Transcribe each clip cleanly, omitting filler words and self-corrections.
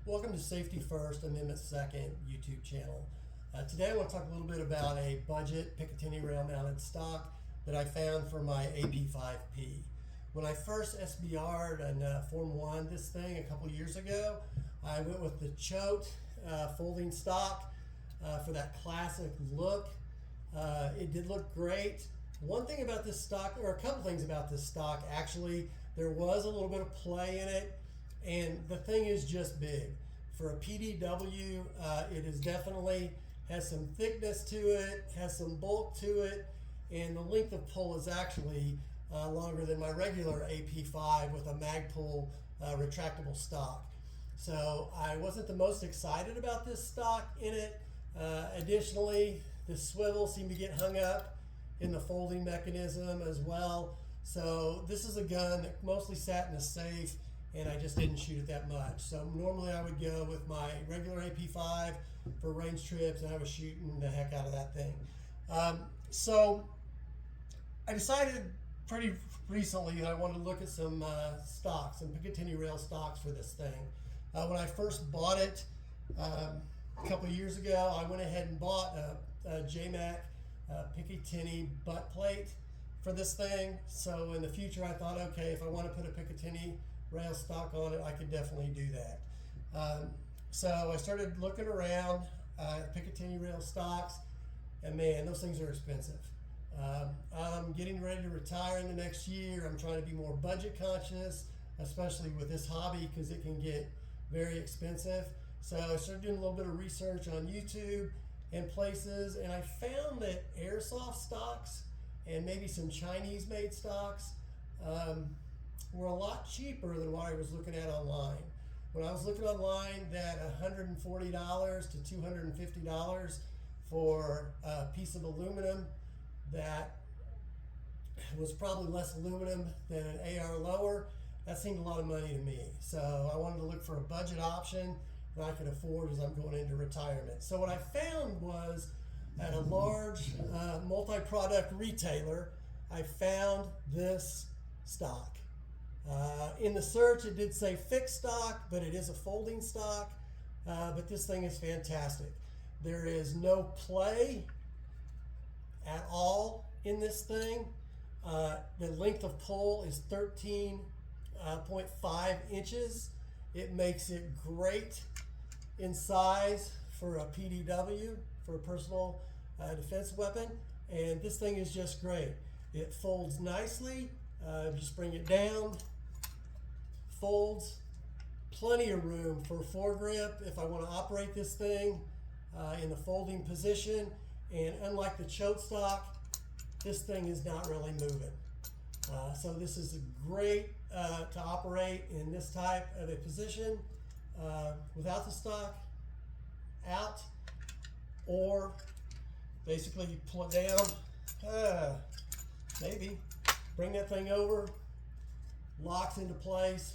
Welcome to Safety First, Amendment Second YouTube channel. Today I want to talk a little bit about a budget Picatinny rail-mounted stock that I found for my AP5-P. When I first SBR'd and Form 1 this thing a couple years ago, I went with the Choate folding stock for that classic look. It did look great. One thing about this stock, or a couple things about this stock, actually, there was a little bit of play in it. And the thing is just big. For a PDW, it is definitely has some thickness to it, has some bulk to it, and the length of pull is actually longer than my regular AP5 with a Magpul retractable stock. So I wasn't the most excited about this stock in it. Additionally, the swivel seemed to get hung up in the folding mechanism as well. So this is a gun that mostly sat in a safe, and I just didn't shoot it that much. So normally I would go with my regular AP5 for range trips, and I was shooting the heck out of that thing. So I decided pretty recently that I wanted to look at some stocks, some Picatinny rail stocks for this thing. When I first bought it a couple of years ago, I went ahead and bought a JMac Picatinny butt plate for this thing. So in the future I thought, okay, if I want to put a Picatinny rail stock on it, I could definitely do that. So I started looking around Picatinny rail stocks, and man, those things are expensive. I'm getting ready to retire in the next year. I'm trying to be more budget conscious, especially with this hobby, because it can get very expensive. So I started doing a little bit of research on YouTube and places, and I found that airsoft stocks and maybe some Chinese made stocks were a lot cheaper than what I was looking at online. When I was looking online, that $140 to $250 for a piece of aluminum that was probably less aluminum than an AR lower, that seemed a lot of money to me. So I wanted to look for a budget option that I could afford as I'm going into retirement. So what I found was at a large multi-product retailer, I found this stock. In the search, it did say fixed stock, but it is a folding stock. But this thing is fantastic. There is no play at all in this thing. The length of pull is 13.5 inches. It makes it great in size for a PDW, for a personal defense weapon. And this thing is just great. It folds nicely. Just bring it down, folds, plenty of room for foregrip if I want to operate this thing in the folding position. And unlike the Choate stock, this thing is not really moving. So this is great to operate in this type of a position without the stock out, or basically you pull it down, maybe bring that thing over, locks into place.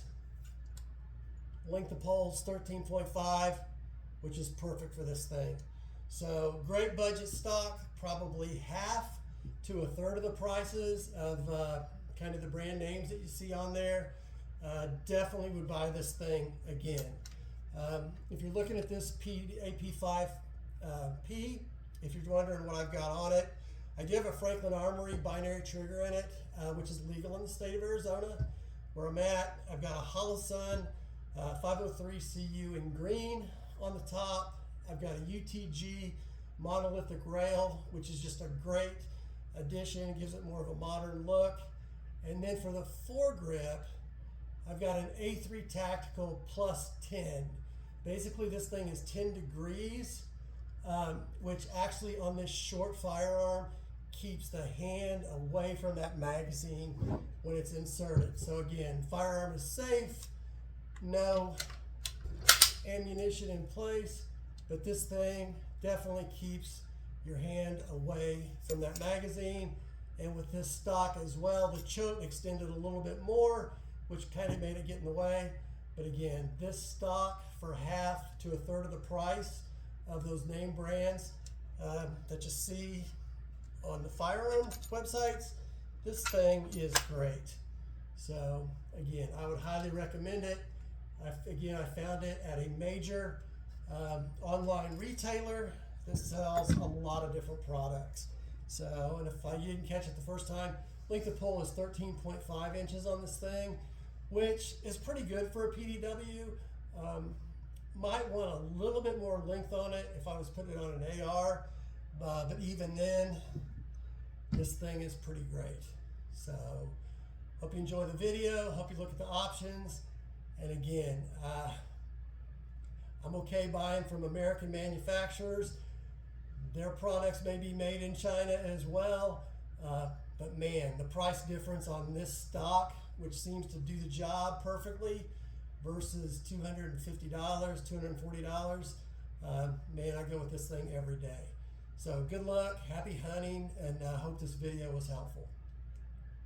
Length of pull is 13.5, which is perfect for this thing. So great budget stock, probably half to a third of the prices of kind of the brand names that you see on there. Definitely would buy this thing again. If you're looking at this AP5-P, if you're wondering what I've got on it, I do have a Franklin Armory binary trigger in it, which is legal in the state of Arizona, where I'm at. I've got a Holosun 503 CU in green on the top. I've got a UTG monolithic rail, which is just a great addition. It gives it more of a modern look. And then for the foregrip, I've got an A3 Tactical plus 10. Basically, this thing is 10 degrees, which actually on this short firearm keeps the hand away from that magazine when it's inserted. So again, firearm is safe, no ammunition in place, but this thing definitely keeps your hand away from that magazine. And with this stock as well, the Choate extended a little bit more, which kind of made it get in the way. But again, this stock for half to a third of the price of those name brands that you see on the firearm websites, this thing is great. So again, I would highly recommend it. Again, I found it at a major online retailer that sells a lot of different products. So, and if you didn't catch it the first time, length of pull is 13.5 inches on this thing, which is pretty good for a PDW. Might want a little bit more length on it if I was putting it on an AR, but even then, this thing is pretty great. So, hope you enjoy the video, hope you look at the options, and again, I'm okay buying from American manufacturers. Their products may be made in China as well, but man, the price difference on this stock, which seems to do the job perfectly, versus $250, $240, man, I go with this thing every day. So good luck, happy hunting, and I hope this video was helpful.